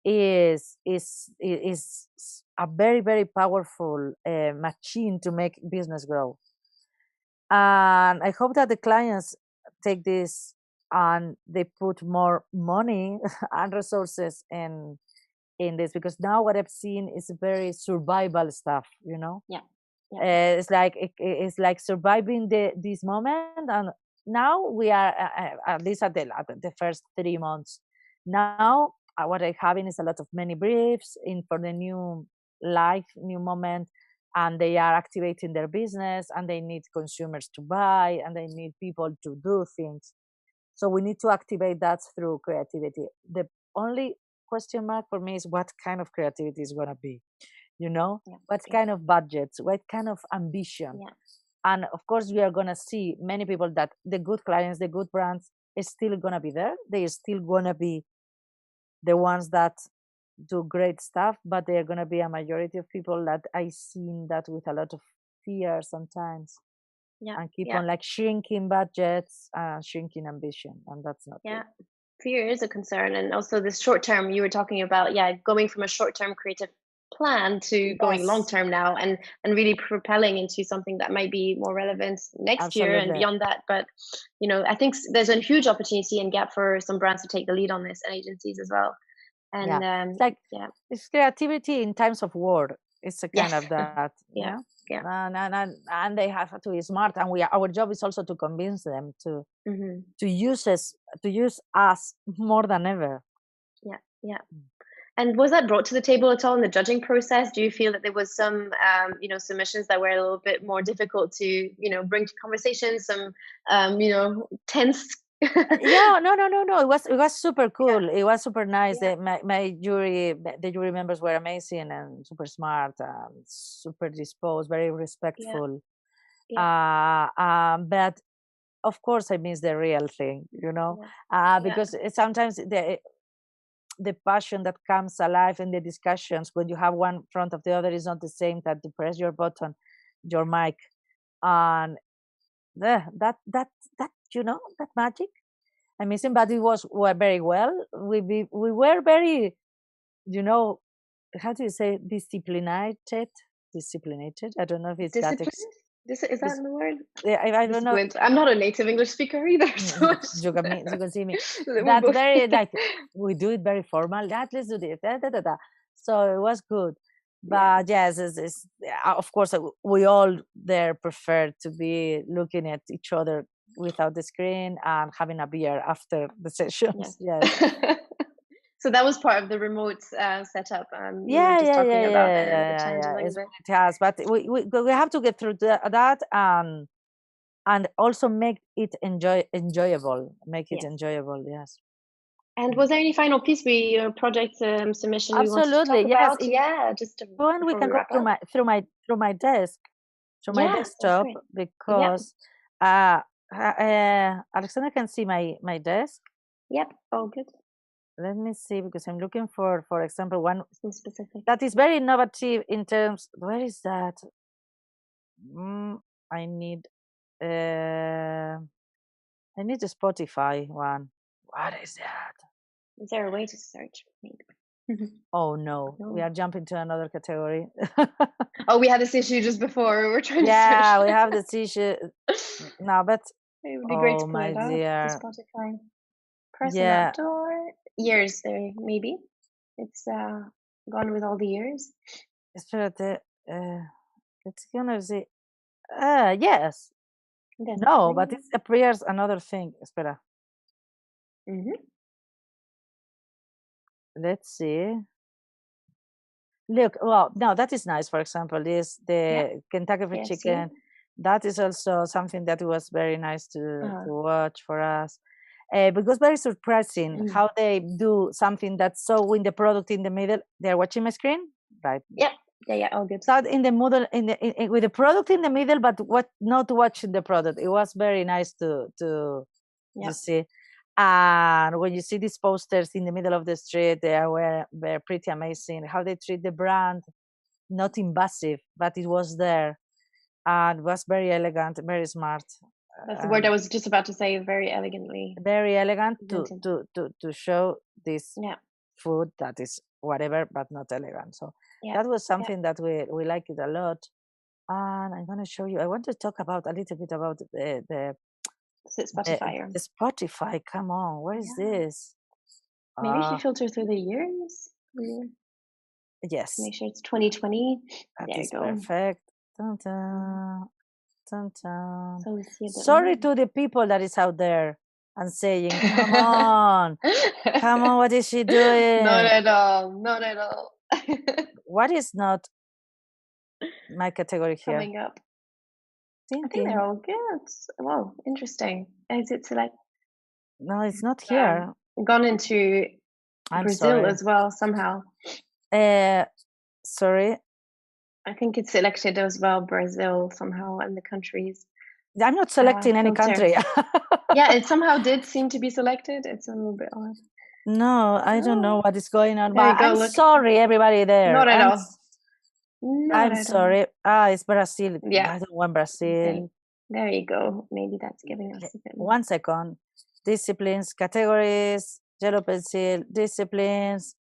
is a very, very powerful machine to make business grow. And I hope that the clients take this and they put more money and resources in this, because now what I've seen is very survival stuff, It's like surviving this moment, and now we are at least at the first 3 months. Now what I'm having is a lot of many briefs for the new life, new moment, and they are activating their business, and they need consumers to buy, and they need people to do things. So we need to activate that through creativity. The only question mark for me is what kind of creativity is going to be, what kind of budgets, what kind of ambition. And of course, we are going to see many people that the good clients, the good brands is still going to be there. They are still going to be the ones that do great stuff, but they are going to be a majority of people that I seen that with a lot of fear sometimes. And keep on like shrinking budgets, shrinking ambition, and that's not good. Fear is a concern, and also this short term you were talking about, going from a short term creative plan to going long term now, and really propelling into something that might be more relevant next year and beyond that. But I think there's a huge opportunity and gap for some brands to take the lead on this, and agencies as well. And it's creativity in times of war. It's a kind of that. And they have to be smart, and our job is also to convince them to use us more than ever. And was that brought to the table at all in the judging process? Do you feel that there was some submissions that were a little bit more difficult to bring to conversation, some tense? No, it was super cool. It was super nice. My jury, the jury members were amazing and super smart and super disposed, very respectful. But of course I miss the real thing, because sometimes the passion that comes alive in the discussions when you have one in front of the other is not the same that to press your button, your mic, and that magic I'm missing. But it was very well. We were very, how do you say, disciplined? I don't know if it's that. Is that the word? Yeah, I don't know. I'm not a native English speaker either. So you can see me. That's very like we do it very formal. Let's do this. So it was good. But yes, of course we all there prefer to be looking at each other without the screen and having a beer after the sessions. Yes. So that was part of the remote setup. It has, but we have to get through that and also make it enjoyable. Make it enjoyable. Yes. And was there any final piece project submission? Absolutely, you want to talk about? Just when we can go through my desk, through my desktop, because Alexandra can see my desk. Yep. Oh, good. Let me see, because I'm looking for example, one specific that is very innovative in terms. Where is that? I need the Spotify one. What is that? Is there a way to search? Maybe. Oh no, we are jumping to another category. Oh, we had this issue just before. We were trying to search. Yeah, we have this issue now, but it would be great to pull it up. The Spotify. Pressing outdoor. Years there, maybe. It's gone with all the years. Espérate. It's gonna see. Yes. No, but it appears another thing. Espera. Let's see. Look, well, no, that is nice. For example, this the Kentucky Fried Chicken. That is also something that was very nice to watch for us. Because very surprising how they do something that's so in the product in the middle. They're watching my screen, right? Yeah. All good. So in the middle, with the product in the middle, but not watching the product. It was very nice to see. And when you see these posters in the middle of the street, they're pretty amazing. How they treat the brand, not invasive, but it was there, and it was very elegant, very smart. That's the word I was just about to say. Very elegantly. Very elegant to show this food that is whatever, but not elegant. So that was something that we like it a lot. And I'm going to show you. I want to talk about a little bit about the Spotify. The Spotify. Come on, where is this? Maybe if you filter through the years. Yes. Make sure it's 2020. That is perfect. Dun, dun. Dun, dun. So we see sorry to the people that is out there and saying, come on, what is she doing? Not at all. What is not? my category here. Coming up. I think Thinking. they're all good. Wow, interesting. Is it like? No, it's not here. Gone into I'm Brazil sorry. as well somehow. Sorry. I think it's selected as well, Brazil somehow, and the countries. I'm not selecting any country. Yeah, it somehow did seem to be selected. It's a little bit odd. No, I don't know what is going on. There But you go, I'm look. sorry, everybody there. Not at all. I'm sorry. It's Brazil. Yeah. I don't want Brazil. Okay. There you go. Maybe that's giving us a bit more. 1 second. Disciplines, categories, yellow pencil, disciplines,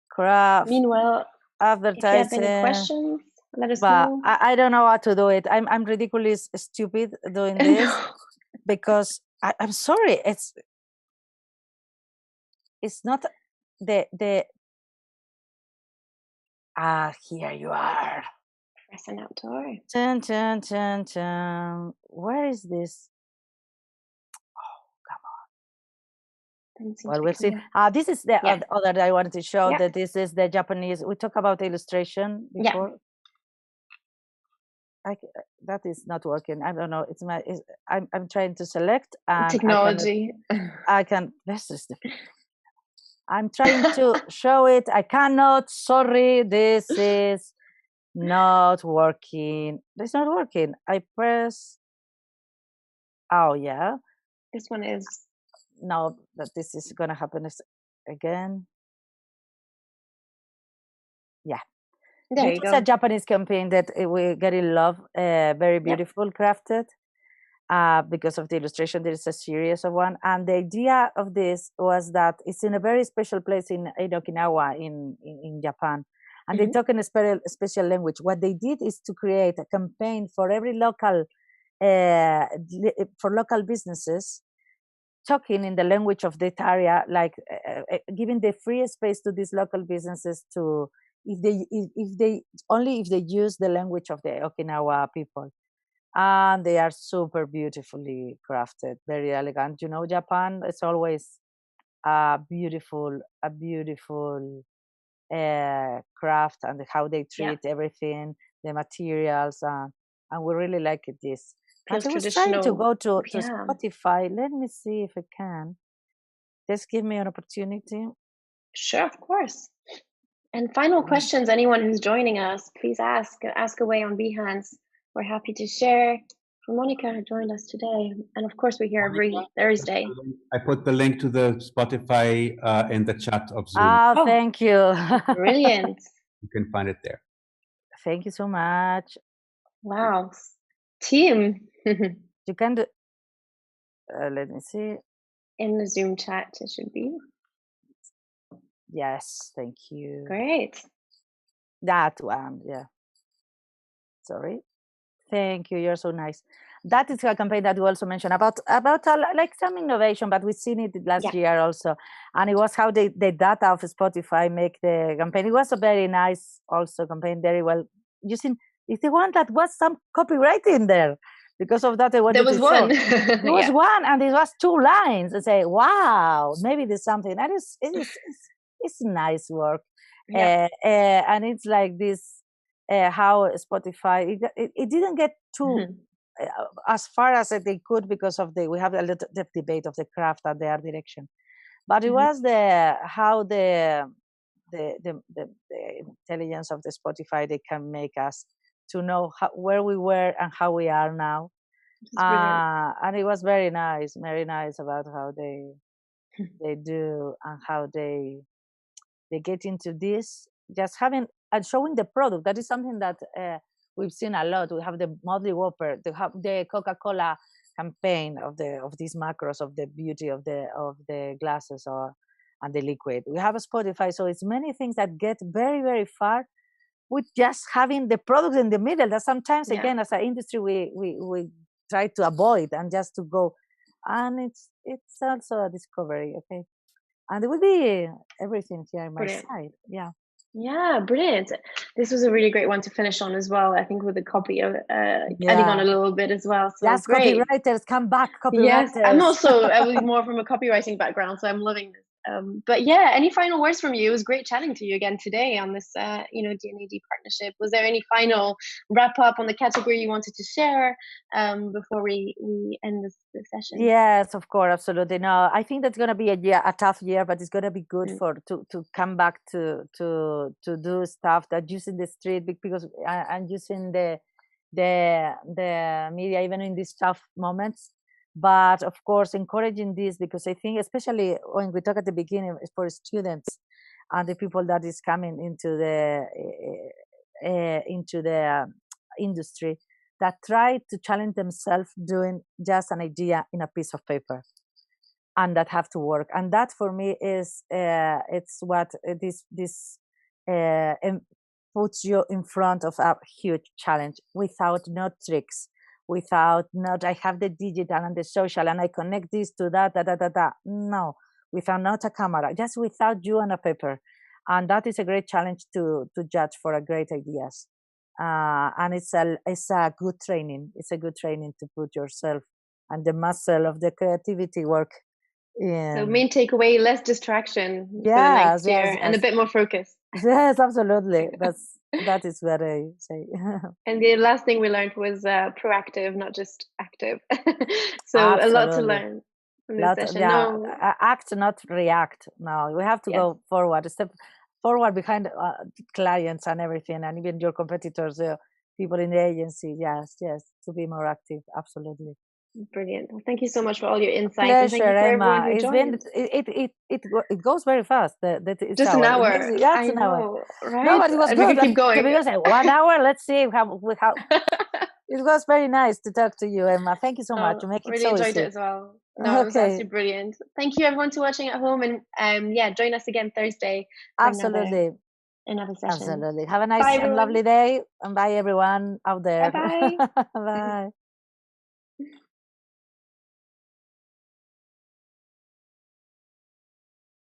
craft. Meanwhile, advertising. if you have any questions, let us but know. I don't know how to do it. I'm ridiculously stupid doing this because I'm sorry. It's not the here you are. Press an outdoor. Dun, dun, dun, dun. Where is this? Oh, come on. Well, we'll see. This is the other that I wanted to show, that this is the Japanese. We talked about illustration before. That is not working. I don't know. I'm trying to select and technology. I'm trying to show it. I cannot. Sorry, this is not working. It's not working. I press. Oh yeah. This one is. No, that this is gonna happen again. Yeah. It's a Japanese campaign that we get in love. Very beautiful, crafted. Because of the illustration, there is a series of one, and the idea of this was that it's in a very special place in Okinawa in Japan, and they talk in a special language. What they did is to create a campaign for every local businesses talking in the language of that area, like giving the free space to these local businesses to if they use the language of the Okinawa people. And they are super beautifully crafted, very elegant. You know, Japan is always a beautiful craft, and how they treat everything, the materials, and we really like this. And I was trying to go to Spotify. Let me see if I can. Just give me an opportunity. Sure, of course. And final questions, anyone who's joining us, please ask away on Behance. We're happy to share. Monica who joined us today, and of course we're here every Thursday. I put the link to the Spotify in the chat of Zoom. Oh, thank you. Brilliant. You can find it there. Thank you so much. Wow. Team. You can do, let me see. In the Zoom chat, it should be. Yes, thank you. Great. That one, yeah. Sorry. Thank you. You're so nice. That is a campaign that you also mentioned about like some innovation, but we've seen it last year also. And it was how the data of Spotify make the campaign. It was a very nice also campaign, very well using. It's the one that was some copyright in there. Because of that, there was one. There was one, and it was 2 lines. I say, wow, maybe there's something. And it's nice work. And it's like this. How Spotify it didn't get too as far as they could because of we have a little debate of the craft and the art direction, but it was how the intelligence of the Spotify, they can make us to know where we were and how we are now, and it was very nice about how they do and how they get into this, just having and showing the product. That is something that we've seen a lot. We have the Moldy Whopper, the Coca-Cola campaign of these macros of the beauty of the glasses and the liquid. We have a Spotify, so it's many things that get very, very far with just having the product in the middle. That sometimes again, as an industry, we try to avoid and just to go, and it's also a discovery. Okay, and it will be everything here on my side. Yeah, brilliant. This was a really great one to finish on as well. I think with the copy of adding on a little bit as well. So yes, great. Copywriters, come back, copywriters. Yes, I'm also more from a copywriting background, so I'm loving this. But yeah, any final words from you? It was great chatting to you again today on this, D&AD partnership. Was there any final wrap up on the category you wanted to share before we end this session? Yes, of course, absolutely. No, I think that's going to be a tough year, but it's going to be good to come back to do stuff that using the street, because I'm using the media even in these tough moments. But of course, encouraging this, because I think, especially when we talk at the beginning for students and the people that is coming into the industry, that try to challenge themselves doing just an idea in a piece of paper, and that have to work. And that for me is it's what this puts you in front of a huge challenge, without no tricks, without not I have the digital and the social and I connect this to that. No, without not a camera, just without you on a paper. And that is a great challenge to judge for a great ideas. And it's a good training. It's a good training to put yourself and the muscle of the creativity work in. So main takeaway: less distraction for the next year, and a bit more focus. Yes, absolutely. That is what I say. And the last thing we learned was proactive, not just active. So absolutely. A lot to learn from this session. Act, not react. No, we have to go forward, step forward behind clients and everything, and even your competitors, people in the agency. Yes, to be more active. Absolutely. Brilliant. Well, thank you so much for all your insights. Pleasure, and thank you for Emma. everyone who joined. It goes very fast. Just an hour. I know, hour. Right? No, but it was and good. We can keep going. Because 1 hour. Let's see how. It was very nice to talk to you, Emma. Thank you so much. You make it really so enjoyed easy. it as well. No, it was absolutely brilliant. Thank you, everyone, to watching at home, and join us again Thursday. For Absolutely. Another session. Absolutely. Have a nice and lovely day, and bye everyone out there. Bye. Bye.